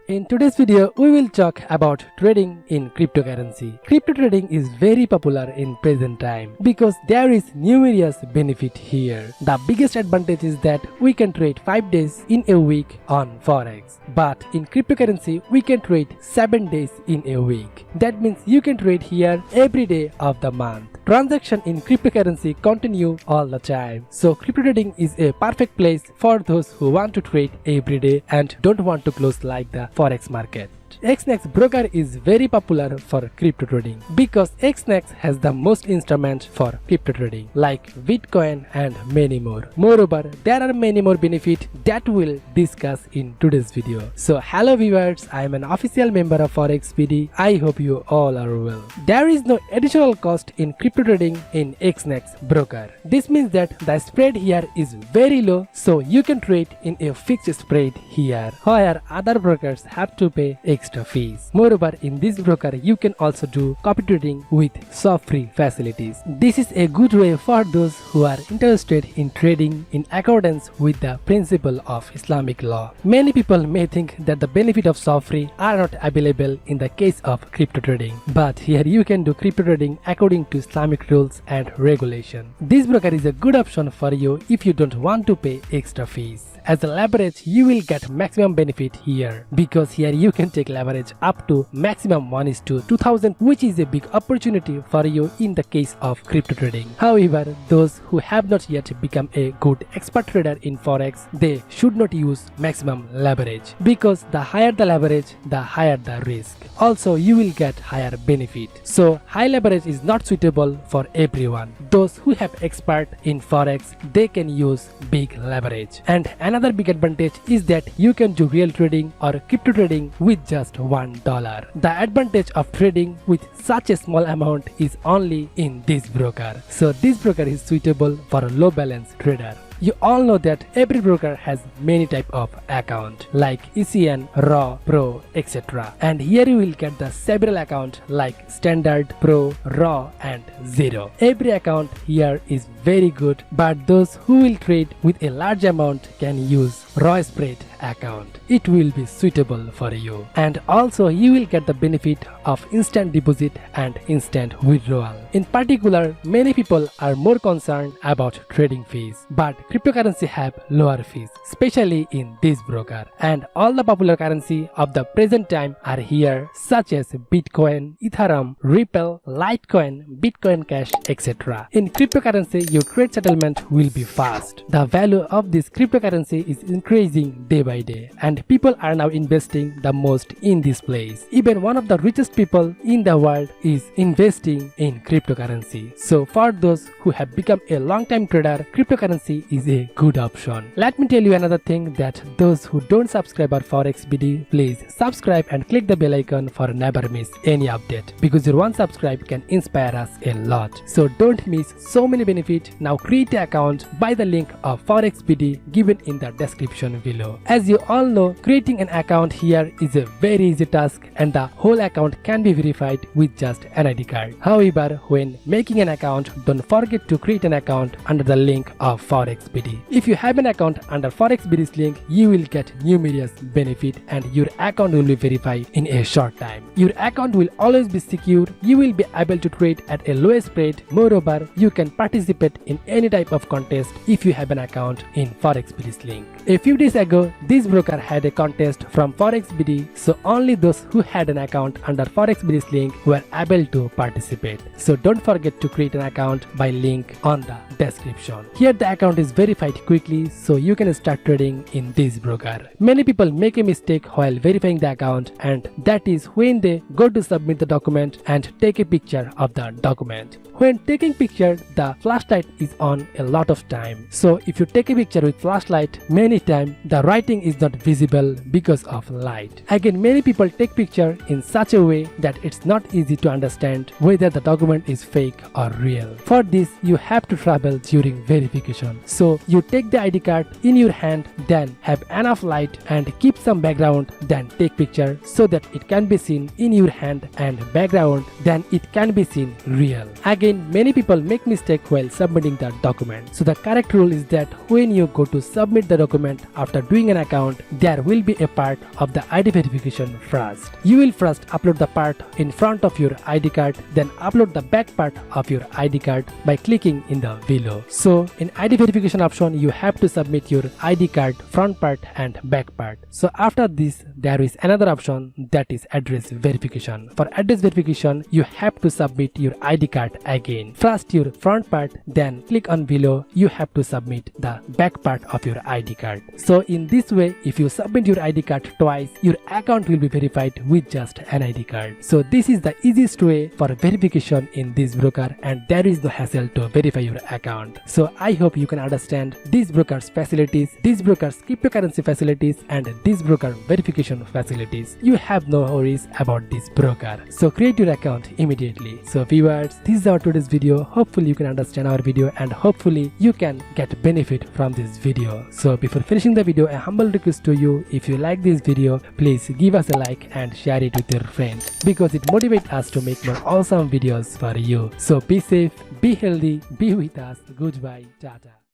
In today's video, we will talk about trading in cryptocurrency. Crypto trading is very popular in present time because there is numerous benefit here. The biggest advantage is that we can trade 5 days in a week on Forex. But in cryptocurrency, we can trade 7 days in a week. That means you can trade here every day of the month. Transaction in cryptocurrency continue all the time. So crypto trading is a perfect place for those who want to trade every day and don't want to close like the Forex market. Exness broker is very popular for crypto trading because Exness has the most instruments for crypto trading like Bitcoin and many more. Moreover, there are many more benefits that we'll discuss in today's video. So hello viewers, I am an official member of Forex BD. I hope you all are well. There is no additional cost in crypto trading in Exness broker. This means that the spread here is very low, so you can trade in a fixed spread here, where other brokers have to pay extra fees. Moreover, in this broker you can also do copy trading with swap-free facilities. This is a good way for those who are interested in trading in accordance with the principle of Islamic law. Many people may think that the benefit of swap-free are not available in the case of crypto trading, but here you can do crypto trading according to Islamic rules and regulation. This broker is a good option for you if you don't want to pay extra fees. As a leverage, you will get maximum benefit here because here you can take leverage up to maximum 1:2000, which is a big opportunity for you in the case of crypto trading. However, those who have not yet become a good expert trader in Forex, they should not use maximum leverage because the higher the leverage, the higher the risk. Also, you will get higher benefit. So, high leverage is not suitable for everyone. Those who have expert in Forex, they can use big leverage. And another big advantage is that you can do real trading or crypto trading with just $1. The advantage of trading with such a small amount is only in this broker. So this broker is suitable for a low balance trader. You all know that every broker has many type of account like ECN, Raw, Pro, etc. And here you will get the several account like Standard, Pro, Raw and Zero. Every account here is very good, but those who will trade with a large amount can use Raw spread account. It will be suitable for you. And also you will get the benefit of instant deposit and instant withdrawal. In particular, many people are more concerned about trading fees, but cryptocurrency have lower fees, especially in this broker. And all the popular currency of the present time are here, such as Bitcoin, Ethereum, Ripple, Litecoin, Bitcoin Cash, etc. In cryptocurrency, your trade settlement will be fast. The value of this cryptocurrency is increasing day by day, and people are now investing the most in this place. Even one of the richest people in the world is investing in cryptocurrency. So for those who have become a long-time trader, cryptocurrency is a good option. Let me tell you another thing, that those who don't subscribe our Forex BD, please subscribe and click the bell icon for never miss any update, because your one subscribe can inspire us a lot. So don't miss so many benefits. Now create an account by the link of Forex BD given in the description below. As you all know, creating an account here is a very easy task and the whole account can be verified with just an ID card. However, when making an account, don't forget to create an account under the link of Forex BD. If you have an account under Forex BD's link, you will get numerous benefit and your account will be verified in a short time. Your account will always be secure. You will be able to trade at a low spread. Moreover, you can participate in any type of contest if you have an account in Forex BD's link. A few days ago, this broker had a contest from Forex BD, so only those who had an account under Forex BD's link were able to participate. So don't forget to create an account by link on the description. Here the account is verified quickly, so you can start trading in this broker. Many people make a mistake while verifying the account, and that is when they go to submit the document and take a picture of the document. When taking picture, the flashlight is on a lot of time. So if you take a picture with flashlight, many time the writing is not visible because of light. Again, many people take picture in such a way that it's not easy to understand whether the document is fake or real. For this, you have to travel during verification. So you take the ID card in your hand, then have enough light and keep some background, then take picture so that it can be seen in your hand and background, then it can be seen real. Again, Again, many people make mistake while submitting the document. So the correct rule is that when you go to submit the document after doing an account, there will be a part of the ID verification first. You will first upload the part in front of your ID card, then upload the back part of your ID card by clicking in the below. So in ID verification option, you have to submit your ID card front part and back part. So after this, there is another option, that is address verification. For address verification, you have to submit your ID card again. First your front part, then click on below, you have to submit the back part of your ID card. So in this way, if you submit your ID card twice, your account will be verified with just an ID card. So this is the easiest way for verification in this broker, and there is no hassle to verify your account. So I hope you can understand this broker's facilities, this broker's cryptocurrency facilities, and this broker verification facilities. You have no worries about this broker. So create your account immediately. So viewers, this is our today's video. Hopefully you can understand our video and hopefully you can get benefit from this video. So before finishing the video, a humble request to you, if you like this video, please give us a like and share it with your friends, because it motivates us to make more awesome videos for you. So be safe, be healthy, be with us. Goodbye, tata.